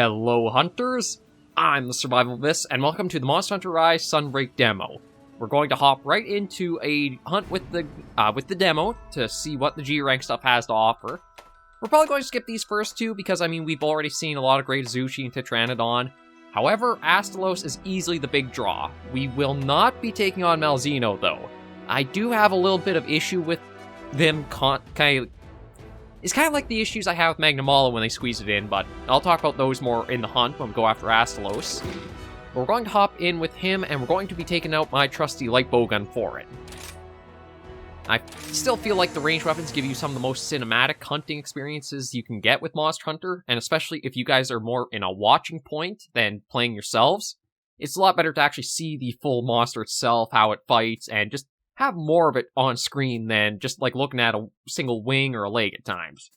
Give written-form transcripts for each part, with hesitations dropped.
Hello Hunters, I'm the SurvivalVis, and welcome to the monsterhunterrise Sunbreak demo. We're going to hop right into a hunt with the demo to see what the G rank stuff has to offer. We're probably going to skip these first two because, I mean, we've already seen a lot of great Zushi and Tetranodon. However, Astalos is easily the big draw. We will not be taking on Malzeno, though. I do have a little bit of issue with them It's kind of like the issues I have with Magnamalo when they squeeze it in, but I'll talk about those more in the hunt when we go after Astalos. We're going to hop in with him, and we're going to be taking out my trusty Light Bowgun for it. I still feel like the ranged weapons give you some of the most cinematic hunting experiences you can get with Monster Hunter, and especially if you guys are more in a watching point than playing yourselves, it's a lot better to actually see the full monster itself, how it fights, and just have more of it on screen than just like looking at a single wing or a leg at times.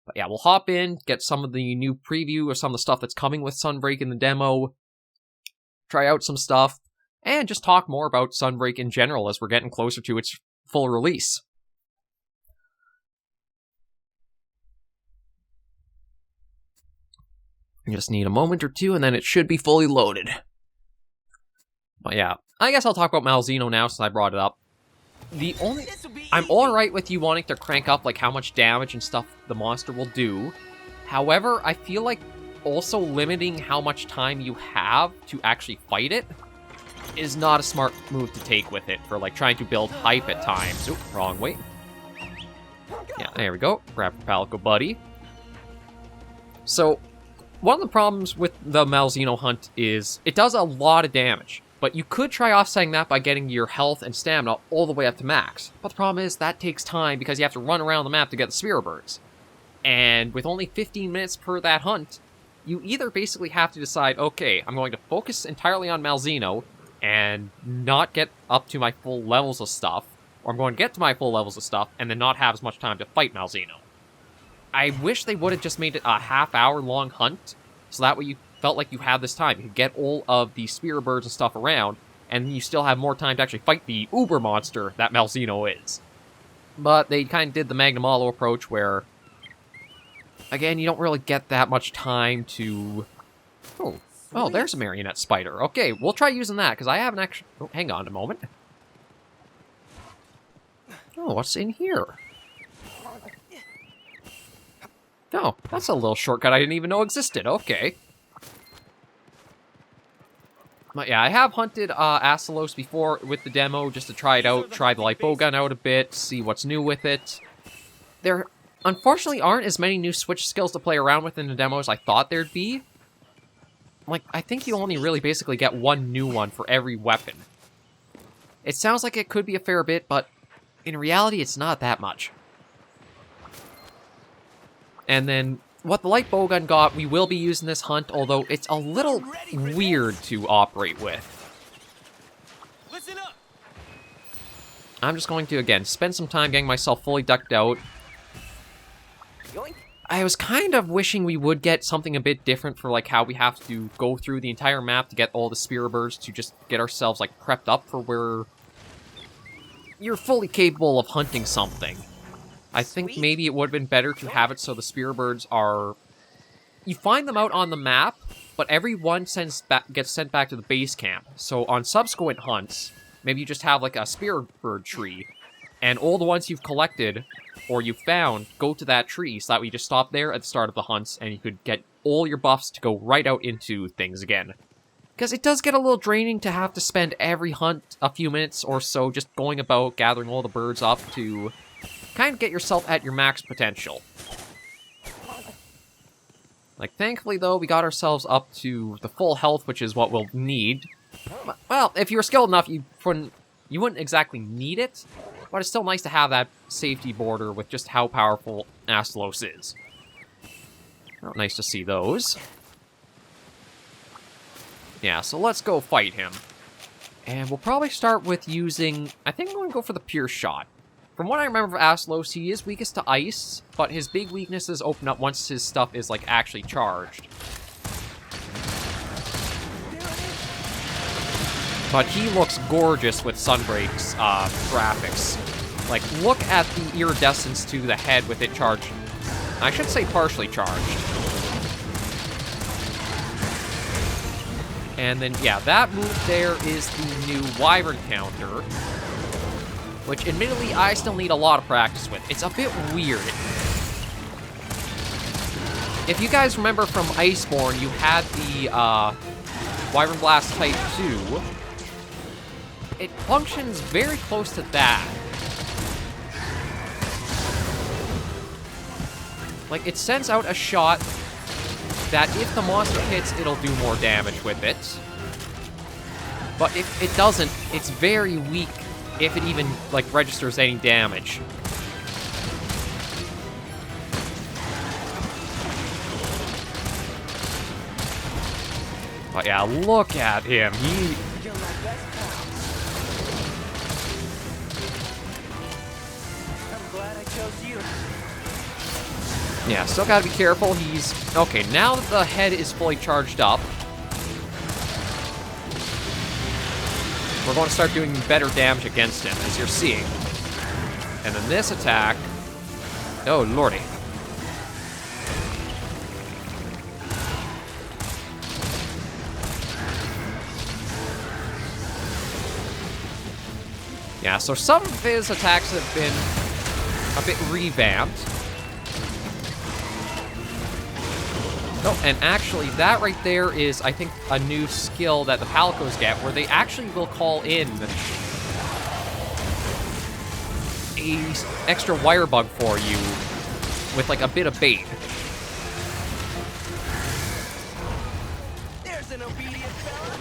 But yeah, we'll hop in, get some of the new preview of some of the stuff that's coming with Sunbreak in the demo, try out some stuff, and just talk more about Sunbreak in general as we're getting closer to its full release. You just need a moment or two and then it should be fully loaded. But yeah, I guess I'll talk about Malzeno now since I brought it up. I'm alright with you wanting to crank up like how much damage and stuff the monster will do. However, I feel like also limiting how much time you have to actually fight it is not a smart move to take with it for like trying to build hype at times. Oop, wrong way. Yeah, there we go. Grab your Palico buddy. So, one of the problems with the Malzeno hunt is it does a lot of damage. But you could try offsetting that by getting your health and stamina all the way up to max. But the problem is that takes time because you have to run around the map to get the Spear Birds. And with only 15 minutes per that hunt, you either basically have to decide, okay, I'm going to focus entirely on Malzeno and not get up to my full levels of stuff, or I'm going to get to my full levels of stuff and then not have as much time to fight Malzeno. I wish they would have just made it a half-hour long hunt, so that way you felt like you had this time. You could get all of the Spear Birds and stuff around, and you still have more time to actually fight the uber monster that Malzeno is. But they kind of did the Magnamalo approach where, again, you don't really get that much time to... Oh, there's a marionette spider. Okay, we'll try using that, because I haven't actually... Oh, hang on a moment. Oh, what's in here? Oh, that's a little shortcut I didn't even know existed. Okay. But yeah, I have hunted Astalos before with the demo just to try it out, try the Light Bowgun out a bit, see what's new with it. There, unfortunately, aren't as many new switch skills to play around with in the demo as I thought there'd be. Like, I think you only really basically get one new one for every weapon. It sounds like it could be a fair bit, but in reality, it's not that much. And then what the Light Bowgun got, we will be using this hunt, although it's a little weird to operate with. I'm just going to, again, spend some time getting myself fully ducked out. I was kind of wishing we would get something a bit different for, like, how we have to go through the entire map to get all the Spear Birds to just get ourselves, like, prepped up for where you're fully capable of hunting something. I think maybe it would have been better to have it so the Spear Birds are... You find them out on the map, but every one gets sent back to the base camp. So on subsequent hunts, maybe you just have like a Spear Bird tree, and all the ones you've collected, or you've found, go to that tree, so that way you just stop there at the start of the hunts, and you could get all your buffs to go right out into things again. Because it does get a little draining to have to spend every hunt a few minutes or so just going about gathering all the birds up to... kind of get yourself at your max potential. Like, thankfully, though, we got ourselves up to the full health, which is what we'll need. Well, if you were skilled enough, you wouldn't exactly need it, but it's still nice to have that safety border with just how powerful Astalos is. Oh, nice to see those. Yeah, so let's go fight him. And we'll probably start with using... I think I'm going to go for the Pure Shot. From what I remember of Astalos, he is weakest to ice, but his big weaknesses open up once his stuff is, like, actually charged. But he looks gorgeous with Sunbreak's graphics. Like, look at the iridescence to the head with it charged. I should say partially charged. And then, yeah, that move there is the new Wyvern counter, which admittedly I still need a lot of practice with. It's a bit weird. If you guys remember from Iceborne, you had the Wyvern Blast Type 2. It functions very close to that. Like, it sends out a shot that if the monster hits, it'll do more damage with it. But if it doesn't, it's very weak if it even, like, registers any damage. But yeah, look at him. I'm glad I chose you. Yeah, still gotta be careful. He's... Okay, now that the head is fully charged up, we're going to start doing better damage against him, as you're seeing. And then this attack... Oh, lordy. Yeah, so some of his attacks have been a bit revamped. Oh, and actually, that right there is, I think, a new skill that the Palicos get, where they actually will call in a extra wire bug for you with, like, a bit of bait. There's an obedient fella.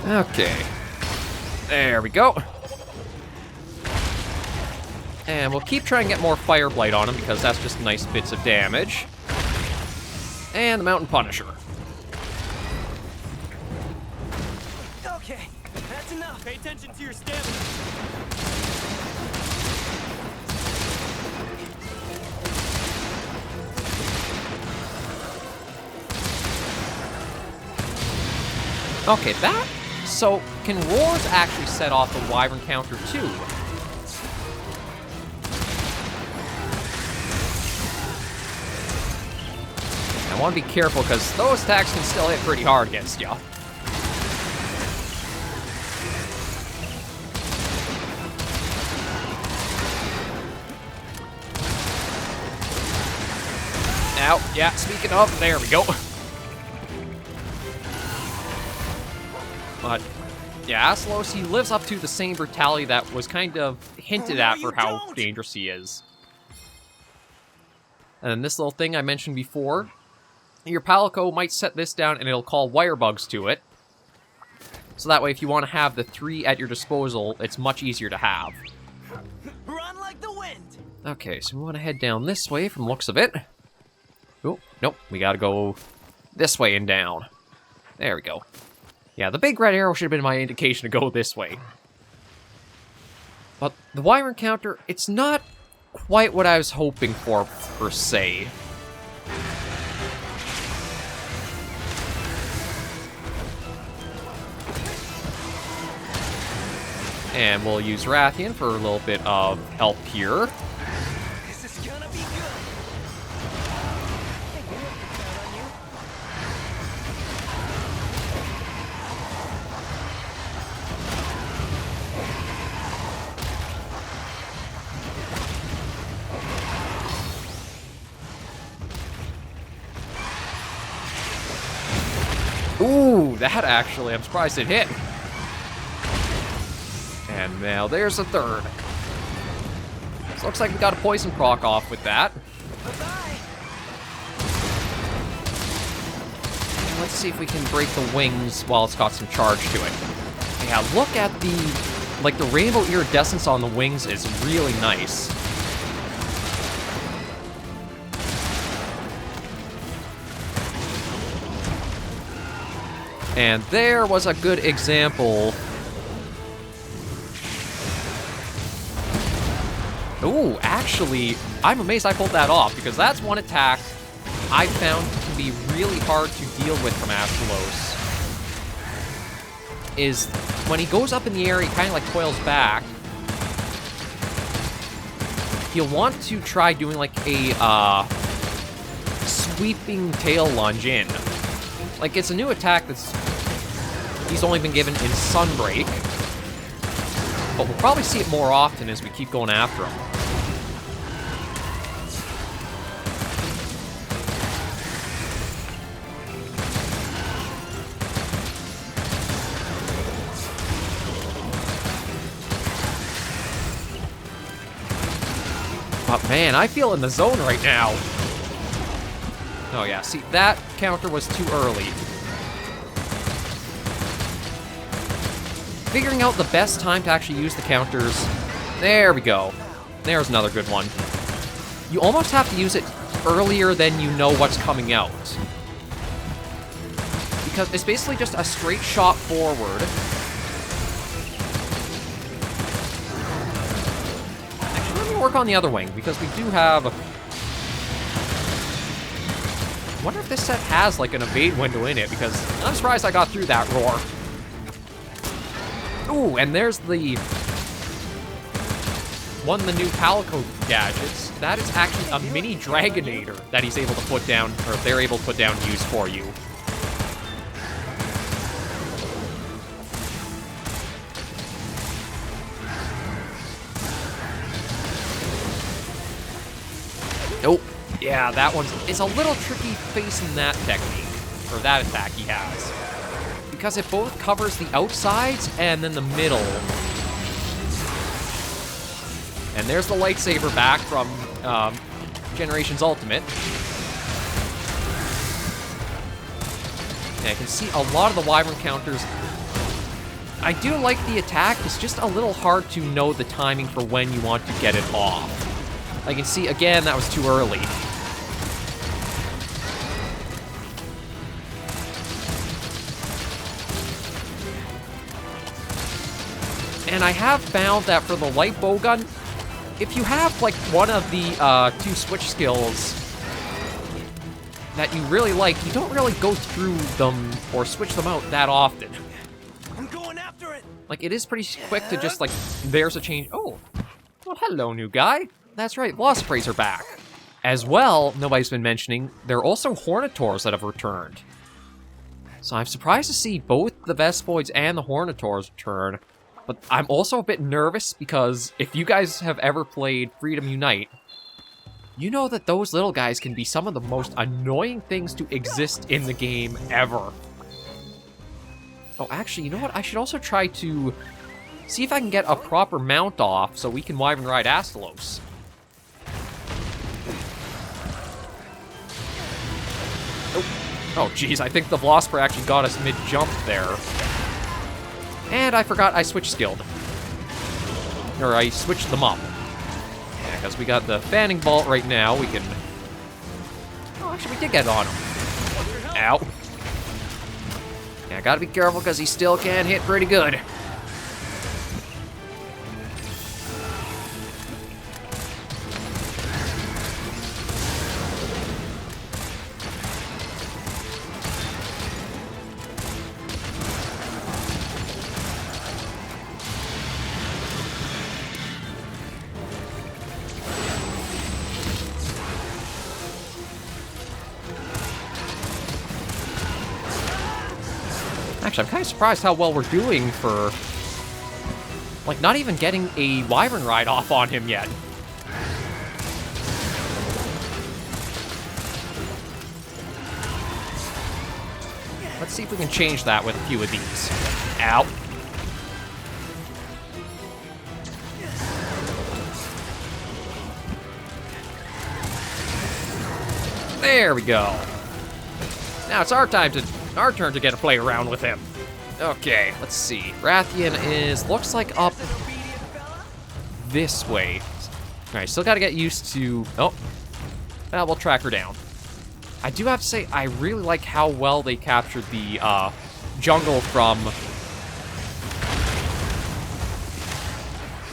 Okay. There we go. And we'll keep trying to get more Fire Blight on him, because that's just nice bits of damage. And the Mountain Punisher. Okay, that's enough. Pay attention to your stamina. Okay, that... So, can Roars actually set off the Wyvern counter, too? I want to be careful, because those attacks can still hit pretty hard against you. Ow, yeah, speaking of, there we go. But, yeah, Astalos, he lives up to the same brutality that was kind of hinted at for how dangerous he is. And then this little thing I mentioned before, your Palico might set this down and it'll call wire bugs to it. So that way, if you want to have the 3 at your disposal, it's much easier to have. Run like the wind. Okay, so we want to head down this way from the looks of it. Oh, nope, we gotta go this way and down. There we go. Yeah, the big red arrow should have been my indication to go this way. But the Wyvern counter, it's not quite what I was hoping for, per se. And we'll use Rathian for a little bit of help here. This is gonna be good. Ooh, that actually, I'm surprised it hit. And now there's a third. So looks like we got a poison proc off with that. Bye-bye. And let's see if we can break the wings while it's got some charge to it. Yeah, look at the, like, the rainbow iridescence on the wings is really nice. And there was a good example. Ooh, actually, I'm amazed I pulled that off, because that's one attack I found can be really hard to deal with from Astalos is when he goes up in the air, he kind of like coils back. He'll want to try doing like a sweeping tail lunge in. Like, it's a new attack that's he's only been given in Sunbreak, but we'll probably see it more often as we keep going after him. But man, I feel in the zone right now. Oh yeah, see, that counter was too early. Figuring out the best time to actually use the counters. There we go. There's another good one. You almost have to use it earlier than you know what's coming out. Because it's basically just a straight shot forward. Actually, let me work on the other wing, because we do have... I wonder if this set has, like, an evade window in it, because I'm surprised I got through that roar. Ooh, and there's the... one of the new Calico gadgets. That is actually a mini Dragonator that he's able to put down, or they're able to put down and use for you. Nope. Yeah, that one's... it's a little tricky facing that technique, or that attack he has. Because it both covers the outsides and then the middle. And there's the lightsaber back from Generation's Ultimate. And I can see a lot of the Wyvern counters. I do like the attack, it's just a little hard to know the timing for when you want to get it off. I can see, again, that was too early. And I have found that for the Light Bowgun, if you have, like, one of the two switch skills that you really like, you don't really go through them or switch them out that often. I'm going after it. Like, it is pretty quick to just, like, there's a change. Oh, well, hello, new guy. That's right, Velociprays are back. As well, nobody's been mentioning, there are also Hornitors that have returned. So I'm surprised to see both the Vespoids and the Hornitors return. But I'm also a bit nervous because if you guys have ever played Freedom Unite, you know that those little guys can be some of the most annoying things to exist in the game ever. Oh, actually, you know what? I should also try to see if I can get a proper mount off so we can Wyvern ride Astalos. Oh, geez, I think the Velocipray actually got us mid-jump there. And I forgot I switch skilled. Or I switched them up. Yeah, because we got the Fanning Bolt right now. We can... oh, actually, we did get on him. Ow. Yeah, gotta be careful because he still can hit pretty good. Actually, I'm kind of surprised how well we're doing for, like, not even getting a Wyvern ride off on him yet. Let's see if we can change that with a few of these. Ow. There we go. Now it's our turn to get to play around with him. Okay, let's see. Rathian is, looks like up this way. Alright, still gotta get used to, oh. Well, we'll track her down. I do have to say, I really like how well they captured the jungle from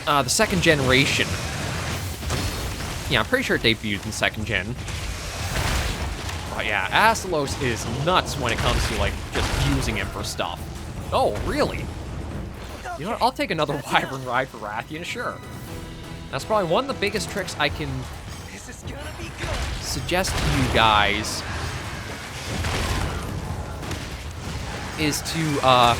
the second generation. Yeah, I'm pretty sure it debuted in second gen. But yeah, Astalos is nuts when it comes to, like, just using him for stuff. Oh, really? You know what? I'll take another Wyvern ride for Rathian, sure. That's probably one of the biggest tricks I can suggest to you guys is to,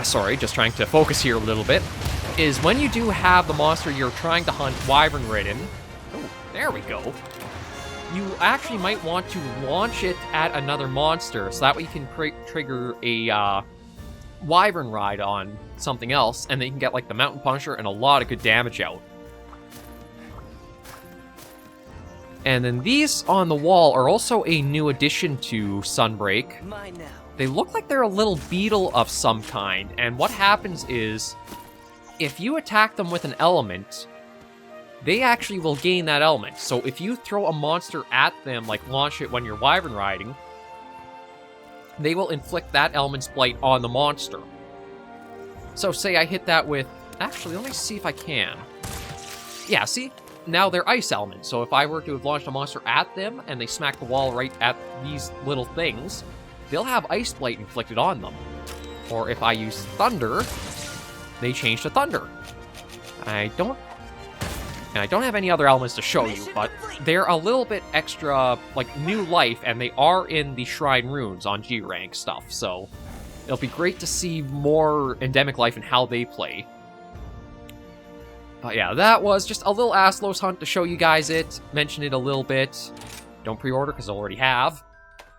sorry, just trying to focus here a little bit, is when you do have the monster you're trying to hunt Wyvern-ridden, oh, there we go, you actually might want to launch it at another monster, so that way you can trigger a Wyvern ride on something else, and then you can get, like, the Mountain Punisher and a lot of good damage out. And then these on the wall are also a new addition to Sunbreak. Mine now. They look like they're a little beetle of some kind, and what happens is, if you attack them with an element, they actually will gain that element. So if you throw a monster at them, like launch it when you're Wyvern riding, they will inflict that element's blight on the monster. So say I hit that with... Actually, let me see if I can. Yeah, see? Now they're ice elements, so if I were to have launched a monster at them, and they smack the wall right at these little things, they'll have ice blight inflicted on them. Or if I use thunder, they change to thunder. I don't have any other elements to show you, but they're a little bit extra, like, new life, and they are in the Shrine Runes on G-Rank stuff, so it'll be great to see more endemic life and how they play. But yeah, that was just a little Astalos hunt to show you guys it, mention it a little bit. Don't pre-order, because I already have.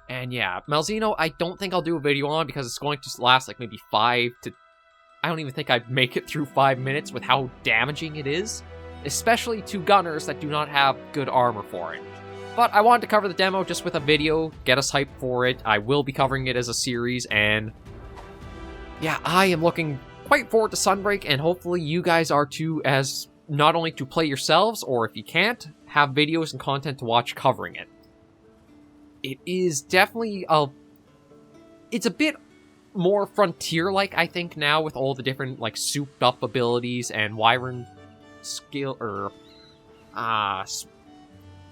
And yeah, Malzeno, I don't think I'll do a video on, because it's going to last, like, maybe 5 to... I don't even think I'd make it through 5 minutes with how damaging it is. Especially to gunners that do not have good armor for it. But I wanted to cover the demo just with a video, get us hyped for it. I will be covering it as a series, and yeah, I am looking quite forward to Sunbreak, and hopefully you guys are too, as not only to play yourselves, or if you can't, have videos and content to watch covering it. It is definitely it's a bit more Frontier-like, I think, now, with all the different, like, souped-up abilities and Wyvern skill, or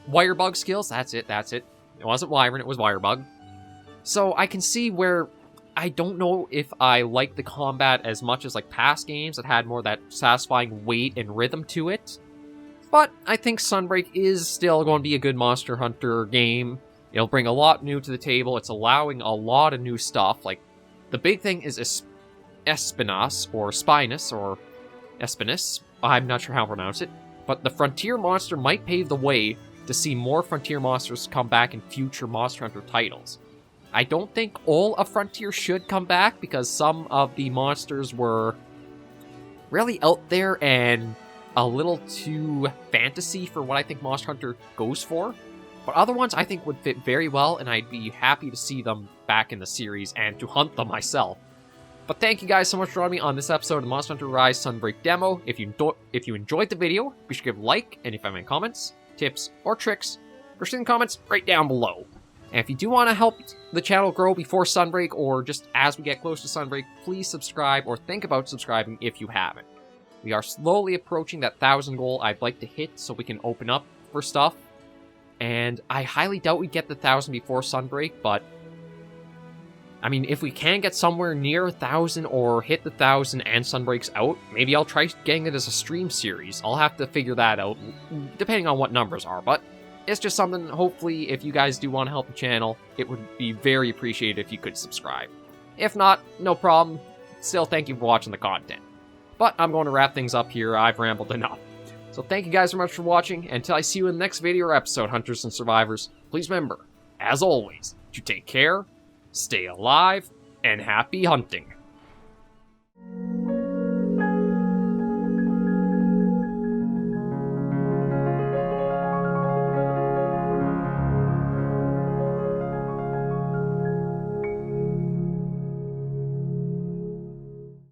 Wirebug skills. That's it. It wasn't Wyvern, it was Wirebug. So I can see where I don't know if I like the combat as much as, like, past games that had more of that satisfying weight and rhythm to it. But I think Sunbreak is still going to be a good Monster Hunter game. It'll bring a lot new to the table. It's allowing a lot of new stuff. Like, the big thing is Espinas, or Spinus, or Espinus. I'm not sure how to pronounce it, but the Frontier monster might pave the way to see more Frontier monsters come back in future Monster Hunter titles. I don't think all of Frontier should come back, because some of the monsters were really out there and a little too fantasy for what I think Monster Hunter goes for. But other ones I think would fit very well, and I'd be happy to see them back in the series and to hunt them myself. But thank you guys so much for joining me on this episode of the Monster Hunter Rise Sunbreak demo. If you enjoyed the video, be sure to give a like, and if you have any comments, tips, or tricks, push in the comments right down below. And if you do want to help the channel grow before Sunbreak, or just as we get close to Sunbreak, please subscribe, or think about subscribing if you haven't. We are slowly approaching that 1,000 goal I'd like to hit so we can open up for stuff. And I highly doubt we get the 1,000 before Sunbreak, but I mean, if we can get somewhere near 1,000 or hit the 1,000 and Sunbreak's out, maybe I'll try getting it as a stream series. I'll have to figure that out, depending on what numbers are, but it's just something, hopefully, if you guys do want to help the channel, it would be very appreciated if you could subscribe. If not, no problem. Still, thank you for watching the content. But I'm going to wrap things up here. I've rambled enough. So thank you guys so much for watching, and until I see you in the next video or episode, Hunters and Survivors, please remember, as always, to take care, stay alive, and happy hunting.